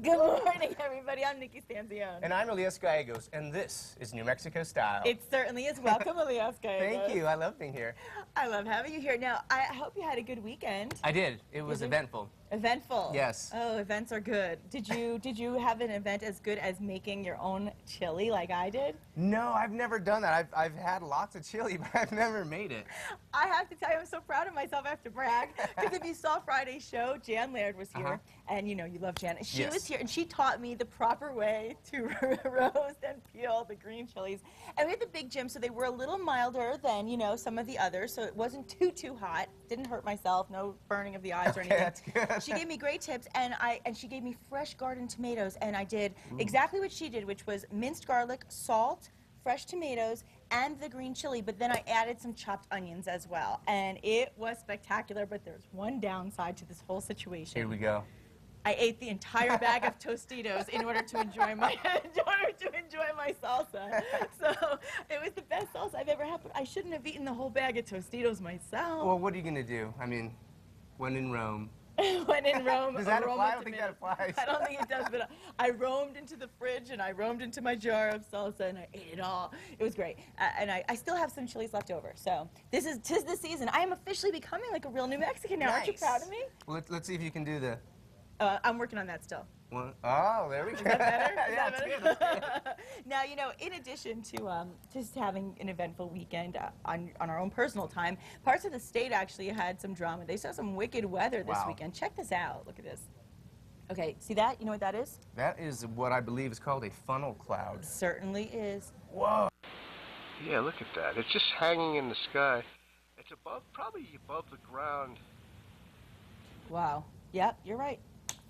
Good morning, everybody. I'm Nikki Stanzione. And I'm Elias Gallegos, and this is New Mexico Style. It certainly is. Welcome, Elias Gallegos. Thank you. I love being here. I love having you here. Now, I hope you had a good weekend. I did. It was eventful. Eventful. Yes. Oh, events are good. Did you have an event as good as making your own chili like I did? No, I've never done that. I've had lots of chili, but I've never made it. I have to tell you, I'm so proud of myself. I have to brag. Because if you saw Friday's show, Jan Laird was here. And you know, you love Jan. She was here, and she taught me the proper way to roast and peel the green chilies. And we had the big Jim, so they were a little milder than, you know, some of the others. So it wasn't too hot. Didn't hurt myself. No burning of the eyes or anything. That's good. She gave me great tips, and she gave me fresh garden tomatoes, and I did exactly what she did, which was minced garlic, salt, fresh tomatoes, and the green chili, but then I added some chopped onions as well. And it was spectacular, but there's one downside to this whole situation. Here we go. I ate the entire bag of Tostitos in order to enjoy my salsa. So it was the best salsa I've ever had, but I shouldn't have eaten the whole bag of Tostitos myself. Well, what are you going to do? I mean, when in Rome. When in Rome, does that apply? I don't think that applies. I don't think it does, but I roamed into the fridge and I roamed into my jar of salsa and I ate it all. It was great. And I still have some chilies left over. So tis the season. I am officially becoming like a real New Mexican now. Nice. Aren't you proud of me? Well, let's see if you can do the... I'm working on that still. One. Oh, there we go. Is that better? Yeah, that's better? Now, you know, in addition to just having an eventful weekend on our own personal time, parts of the state actually had some drama. They saw some wicked weather this weekend. Check this out. Look at this. Okay, see that? You know what that is? That is what I believe is called a funnel cloud. It certainly is. Whoa. Yeah, look at that. It's just hanging in the sky. It's probably above the ground. Wow. Yep, you're right.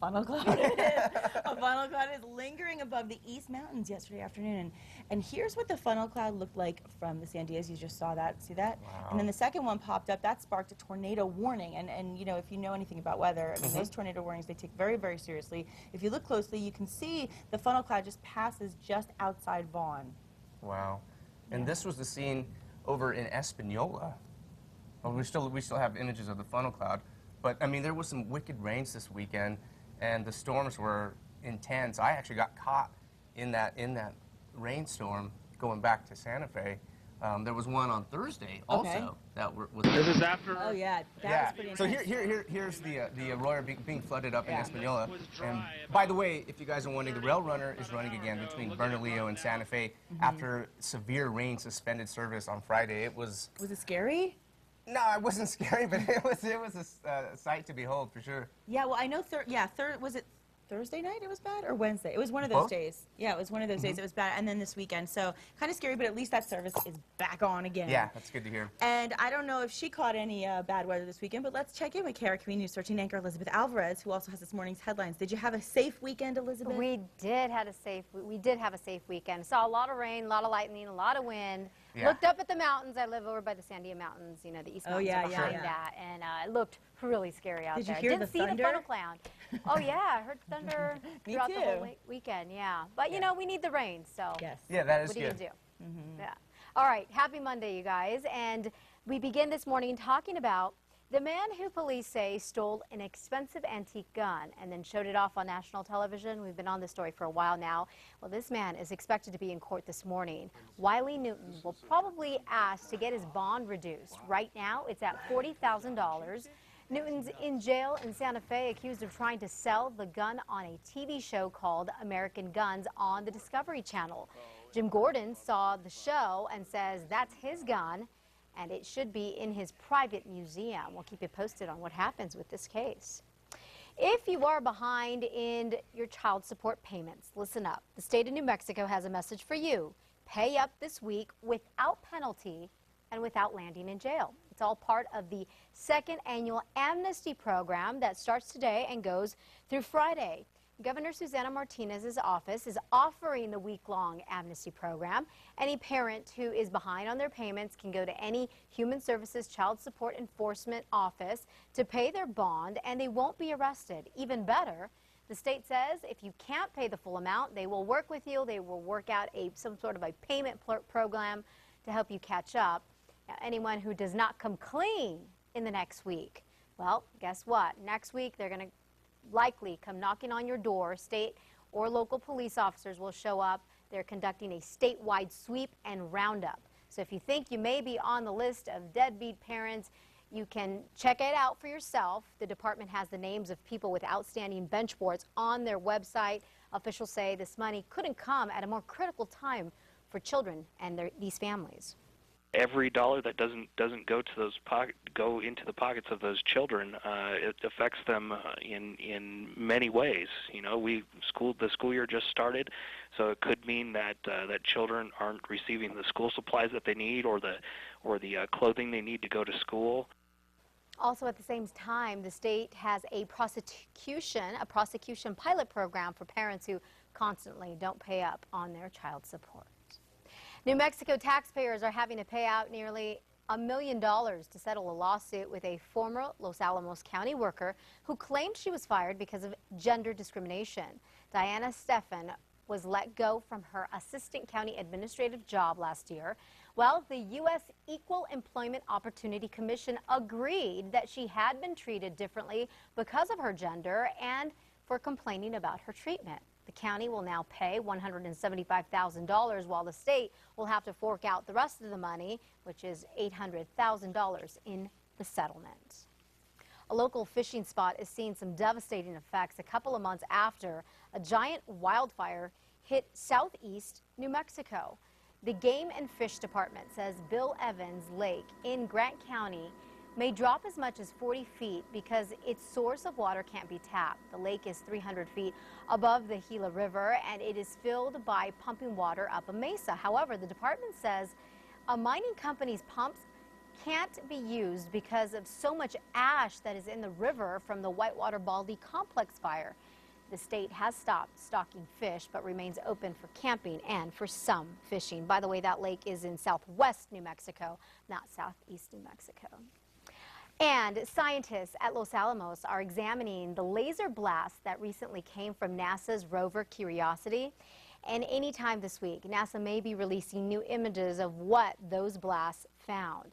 Funnel cloud it is. A funnel cloud is lingering above the East Mountains yesterday afternoon. And here's what the funnel cloud looked like from the Sandias. You just saw that. See that? Wow. And then the second one popped up. That sparked a tornado warning. And you know, if you know anything about weather, I mean, those tornado warnings, they take very, very seriously. If you look closely, you can see the funnel cloud just passes just outside Vaughan. Wow. And this was the scene over in Espanola. Well, we still have images of the funnel cloud. But, I mean, there was some wicked rains this weekend, and the storms were intense. I actually got caught in that rainstorm going back to Santa Fe. There was one on Thursday also. That was. This is after. Oh yeah, that was pretty So intense. here's the Arroyo being flooded up in Espanola. And by the way, if you guys are wondering, the rail runner is running again between Bernalillo and Santa Fe after severe rain suspended service on Friday. It was. Was it scary? No, it wasn't scary, but it was a sight to behold for sure. Yeah, well, I know. Was it Thursday night? It was bad, or Wednesday? It was one of those days. Yeah, it was one of those days. It was bad, and then this weekend. So kind of scary, but at least that service is back on again. Yeah, that's good to hear. And I don't know if she caught any bad weather this weekend, but let's check in with KRQE News 13 anchor Elizabeth Alvarez, who also has this morning's headlines. Did you have a safe weekend, Elizabeth? We did have a safe weekend. Saw a lot of rain, a lot of lightning, a lot of wind. Yeah. Looked up at the mountains. I live over by the Sandia Mountains, you know, the East Mountains are behind that, and it looked really scary out there. Did you hear the thunder? Didn't see the funnel cloud. Oh yeah, I heard thunder throughout the whole weekend. Yeah, but you know, we need the rain, so yeah, that is what good. do you do? Yeah. All right, happy Monday, you guys, and we begin this morning talking about the man who police say stole an expensive antique gun and then showed it off on national television. We've been on this story for a while now. Well, this man is expected to be in court this morning. Wiley Newton will probably ask to get his bond reduced. Right now, it's at $40,000. Newton's in jail in Santa Fe, accused of trying to sell the gun on a TV show called American Guns on the Discovery Channel. Jim Gordon saw the show and says that's his gun, and it should be in his private museum. We'll keep you posted on what happens with this case. If you are behind in your child support payments, listen up. The state of New Mexico has a message for you. Pay up this week without penalty and without landing in jail. It's all part of the second annual amnesty program that starts today and goes through Friday. Governor Susana Martinez's office is offering the week-long amnesty program. Any parent who is behind on their payments can go to any Human Services Child Support Enforcement office to pay their bond, and they won't be arrested. Even better, the state says if you can't pay the full amount, they will work with you. They will work out some sort of a payment program to help you catch up. Now, anyone who does not come clean in the next week, well, guess what? Next week, they're going to likely come knocking on your door. State or local police officers will show up. They're conducting a statewide sweep and roundup. So if you think you may be on the list of deadbeat parents, you can check it out for yourself. The department has the names of people with outstanding bench warrants on their website. Officials say this money couldn't come at a more critical time for children and these families. Every dollar that doesn't go to those go into the pockets of those children, it affects them in many ways. You know, the school year just started, so it could mean that that children aren't receiving the school supplies that they need, or the clothing they need to go to school. Also, at the same time, the state has a prosecution pilot program for parents who constantly don't pay up on their child support. New Mexico taxpayers are having to pay out nearly $1 million to settle a lawsuit with a former Los Alamos County worker who claimed she was fired because of gender discrimination. Diana Stephan was let go from her assistant county administrative job last year. Well, the U.S. Equal Employment Opportunity Commission agreed that she had been treated differently because of her gender and for complaining about her treatment. The county will now pay $175,000, while the state will have to fork out the rest of the money, which is $800,000 in the settlement. A local fishing spot is seeing some devastating effects a couple of months after a giant wildfire hit southeast New Mexico. The Game and Fish Department says Bill Evans Lake in Grant County may drop as much as 40 feet because its source of water can't be tapped. The lake is 300 feet above the Gila River, and it is filled by pumping water up a mesa. However, the department says a mining company's pumps can't be used because of so much ash that is in the river from the Whitewater Baldy Complex fire. The state has stopped stocking fish but remains open for camping and for some fishing. By the way, that lake is in southwest New Mexico, not southeast New Mexico. And scientists at Los Alamos are examining the laser blast that recently came from NASA's rover Curiosity. And anytime this week, NASA may be releasing new images of what those blasts found.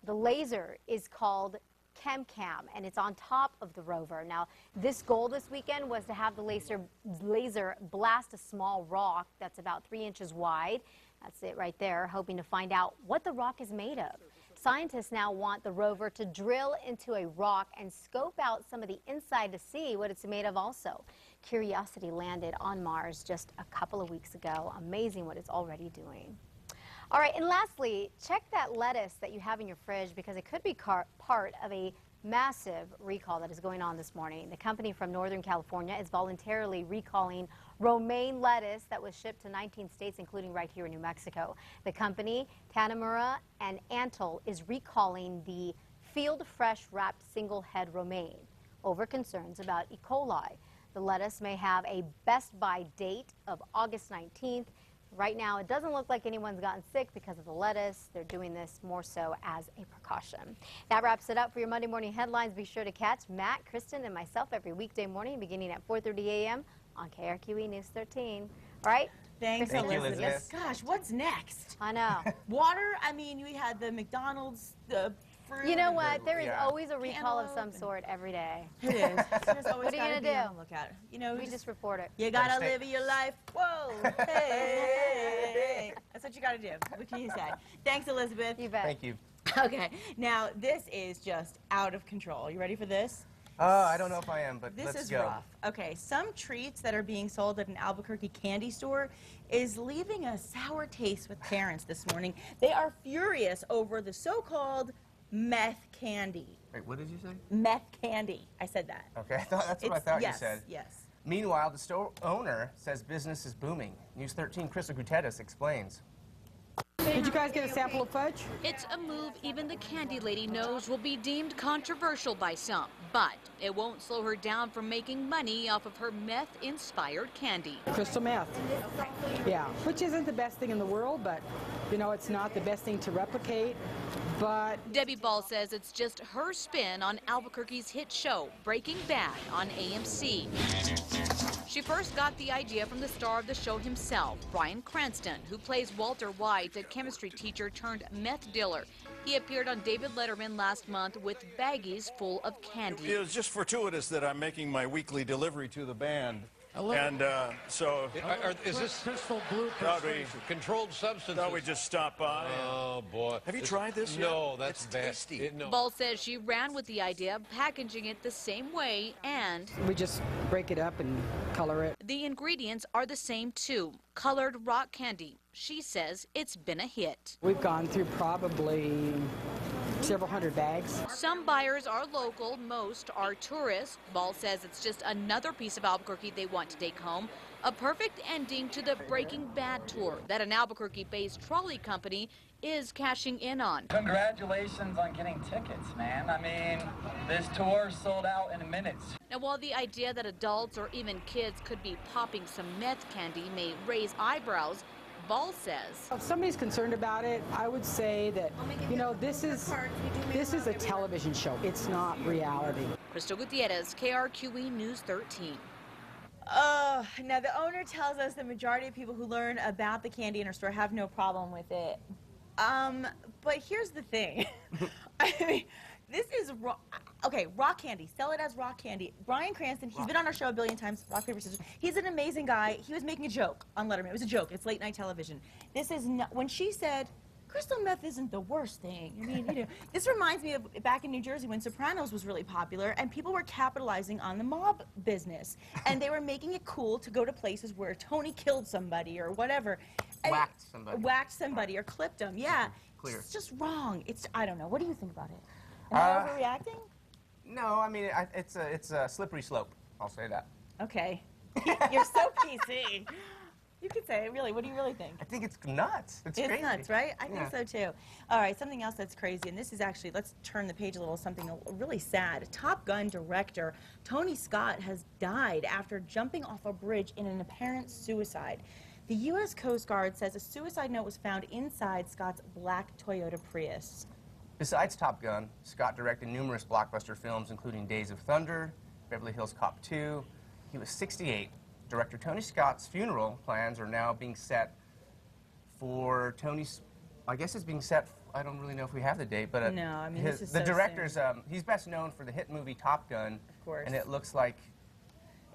The laser is called ChemCam, and it's on top of the rover. Now, this goal this weekend was to have the laser blast a small rock that's about 3 inches wide. That's it right there, hoping to find out what the rock is made of. Scientists now want the rover to drill into a rock and scope out some of the inside to see what it's made of also. Curiosity landed on Mars just a couple of weeks ago. Amazing what it's already doing. All right, and lastly, check that lettuce that you have in your fridge because it could be part of a massive recall that is going on this morning. The company from Northern California is voluntarily recalling romaine lettuce that was shipped to 19 states, including right here in New Mexico. The company, Tanamura and Antle, is recalling the field fresh wrapped single head romaine over concerns about E. coli. The lettuce may have a best by date of August 19th. Right now, it doesn't look like anyone's gotten sick because of the lettuce. They're doing this more so as a precaution. That wraps it up for your Monday morning headlines. Be sure to catch Matt, Kristen, and myself every weekday morning beginning at 4:30 a.m. on KRQE News 13. All right? Thanks, Thank you, Elizabeth. Elizabeth. Gosh, what's next? I know. Water? I mean, we had the McDonald's, the fruit. You know what? There is Yeah. always a recall of some Cantaloupe. sort every day. It is. There's always What are you gotta gonna be do? on the lookout. You know, We just report it. you gotta Gotta stay- live your life. Whoa. Hey. That's what you gotta do. What can you say? Thanks, Elizabeth. You bet. Thank you. Okay, now this is just out of control. You ready for this? I don't know if I am, but This let's is go. rough. Okay, some treats that are being sold at an Albuquerque candy store is leaving a sour taste with parents this morning. They are furious over the so-called Meth-Candy. Wait, what did you say? Meth-Candy. I said that. Okay, that's what I thought yes, you said. Yes. Meanwhile, the store owner says business is booming. News 13, Crystal Gutierrez explains. Did you guys get a sample of fudge? It's a move even the candy lady knows will be deemed controversial by some, but it won't slow her down from making money off of her meth-inspired candy. Crystal meth. Yeah, which isn't the best thing in the world, but you know, it's not the best thing to replicate. But Debbie Ball says it's just her spin on Albuquerque's hit show, Breaking Bad on AMC. She first got the idea from the star of the show himself, Bryan Cranston, who plays Walter White, a chemistry teacher turned meth dealer. He appeared on David Letterman last month with baggies full of candy. It was just fortuitous that I'm making my weekly delivery to the band. And so... Is this crystal blue controlled substances? Thought we'd just stop by. Oh, boy. Have you tried this No, yet? that's it's bad. tasty. Ball says she ran with the idea of packaging it the same way, and We just break it up and color it. the ingredients are the same too, colored rock candy. She says it's been a hit. We've gone through probably several hundred bags. Some buyers are local, most are tourists. Ball says it's just another piece of Albuquerque they want to take home. A perfect ending to the Breaking Bad tour that an Albuquerque-based trolley company is cashing in on. Congratulations on getting tickets, man. I mean, this tour sold out in minutes. Now, while the idea that adults or even kids could be popping some meth candy may raise eyebrows, Ball says, If somebody's concerned about it, I would say that, you know, this is a television show. It's not reality. Crystal Gutierrez, KRQE News 13. Now the owner tells us the majority of people who learn about the candy in her store have no problem with it. But here's the thing. I mean, this is rock candy. Sell it as rock candy. Bryan Cranston, he's been on our show a billion times, Rock, Paper, Scissors. He's an amazing guy. He was making a joke on Letterman. It was a joke. It's late night television. This is not, when she said, crystal meth isn't the worst thing. I mean, you know, this reminds me of back in New Jersey when Sopranos was really popular and people were capitalizing on the mob business. And they were making it cool to go to places where Tony killed somebody or whatever. Whacked somebody or clipped them, yeah. Clear. It's just wrong. I don't know. What do you think about it? Am I overreacting? No, I mean, it's a slippery slope. I'll say that. Okay. You're so PC. You could say it, really. What do you really think? I think it's nuts. It's crazy. Nuts, right? I think so, too. All right, something else that's crazy, and this is actually, let's turn the page a little, something really sad. Top Gun director Tony Scott has died after jumping off a bridge in an apparent suicide. The U.S. Coast Guard says a suicide note was found inside Scott's black Toyota Prius. Besides Top Gun, Scott directed numerous blockbuster films, including Days of Thunder, Beverly Hills Cop 2. He was 68. Director Tony Scott's funeral plans are now being set for Tony's, I guess it's being set, I don't really know if we have the date, but no, I mean, the director's, he's best known for the hit movie Top Gun, of course. And it looks like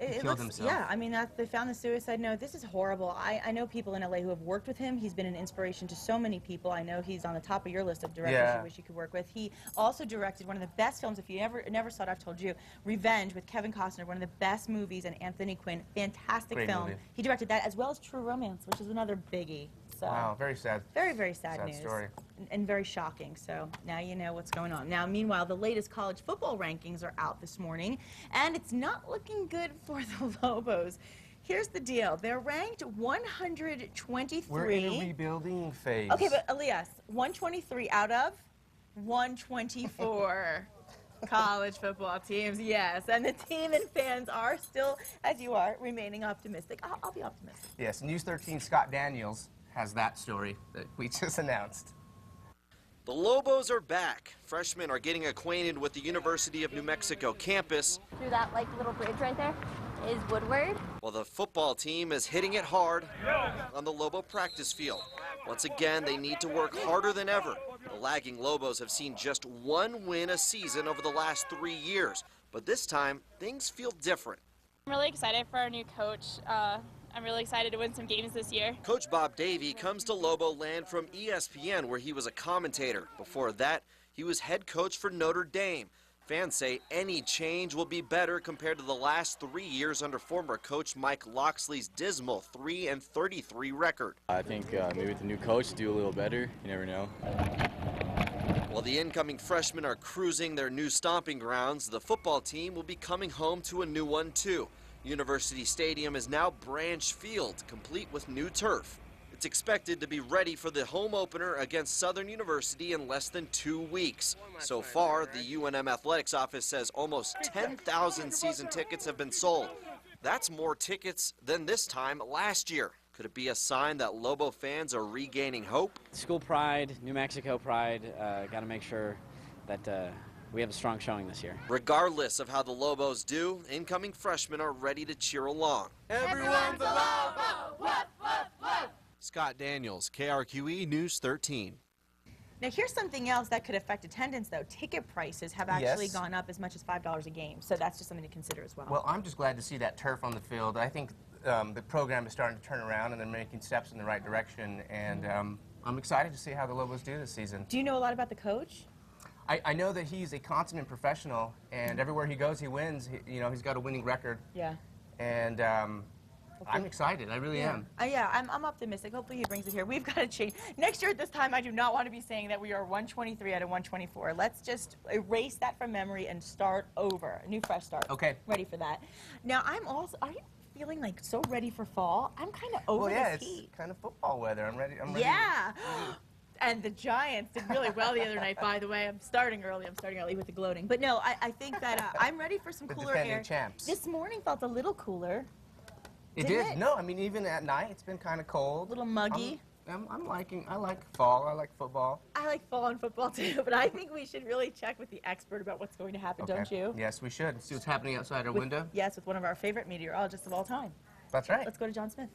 he killed himself. Yeah, I mean, they found the suicide note. This is horrible. I know people in LA who have worked with him. He's been an inspiration to so many people. I know he's on the top of your list of directors you wish you could work with. He also directed one of the best films, if you never saw it, I've told you, Revenge with Kevin Costner, one of the best movies, and Anthony Quinn. Fantastic Great film. movie. He directed that, as well as True Romance, which is another biggie. So, wow, very sad. Very, very sad news. Story. And very shocking. So now you know what's going on. Now, meanwhile, the latest college football rankings are out this morning, and it's not looking good for the Lobos. Here's the deal. They're ranked 123. We're in a rebuilding phase. Okay, but Elias, 123 out of 124 college football teams, yes. And the team and fans are still, as you are, remaining optimistic. I'll be optimistic. Yes, News 13 Scott Daniels has that story that we just announced. The Lobos are back. Freshmen are getting acquainted with the University of New Mexico campus. Through that little bridge right there is Woodward. While the football team is hitting it hard on the Lobo practice field. Once again, they need to work harder than ever. The lagging Lobos have seen just one win a season over the last 3 years, but this time things feel different. I'm really excited for our new coach. I'm really excited to win some games this year. Coach Bob Davie comes to Lobo land from ESPN, where he was a commentator. Before that, he was head coach for Notre Dame. Fans say any change will be better compared to the last 3 years under former coach Mike Loxley's dismal 3-33 record. I think maybe with the new coach, do a little better. You never know. While the incoming freshmen are cruising their new stomping grounds, the football team will be coming home to a new one too. University Stadium is now Branch Field, complete with new turf. It's expected to be ready for the home opener against Southern University in less than 2 weeks. So far, the UNM Athletics office says almost 10,000 season tickets have been sold. That's more tickets than this time last year. Could it be a sign that Lobo fans are regaining hope? School pride, New Mexico pride, got to make sure that we have a strong showing this year. Regardless of how the Lobos do, incoming freshmen are ready to cheer along. Everyone's a Lobo! Woof, woof, woof! Scott Daniels, KRQE News 13. Now, here's something else that could affect attendance, though. Ticket prices have actually gone up as much as $5 a game, so that's just something to consider as well. Well, I'm just glad to see that turf on the field. I think the program is starting to turn around and they're making steps in the right direction, and I'm excited to see how the Lobos do this season. Do you know a lot about the coach? I know that he's a consummate professional, and everywhere he goes, he wins. He's got a winning record. Yeah. And I'm excited. I really am. I'm optimistic. Hopefully he brings it here. We've got to change. Next year at this time, I do not want to be saying that we are 123 out of 124. Let's just erase that from memory and start over. A new, fresh start. Okay. Ready for that. Now, are you feeling like so ready for fall? I'm kind of over this heat. It's kind of football weather. I'm ready. Yeah. And the Giants did really well the other night, by the way. I'm starting early with the gloating. But no, I think that I'm ready for some cooler air. Champs. This morning felt a little cooler. It did. No, I mean, even at night, it's been kind of cold. A little muggy. I like fall. I like football. I like fall and football, too. But I think we should really check with the expert about what's going to happen, don't you? Yes, we should. See what's happening outside our window. Yes, with one of our favorite meteorologists of all time. That's right. Let's go to John Smith.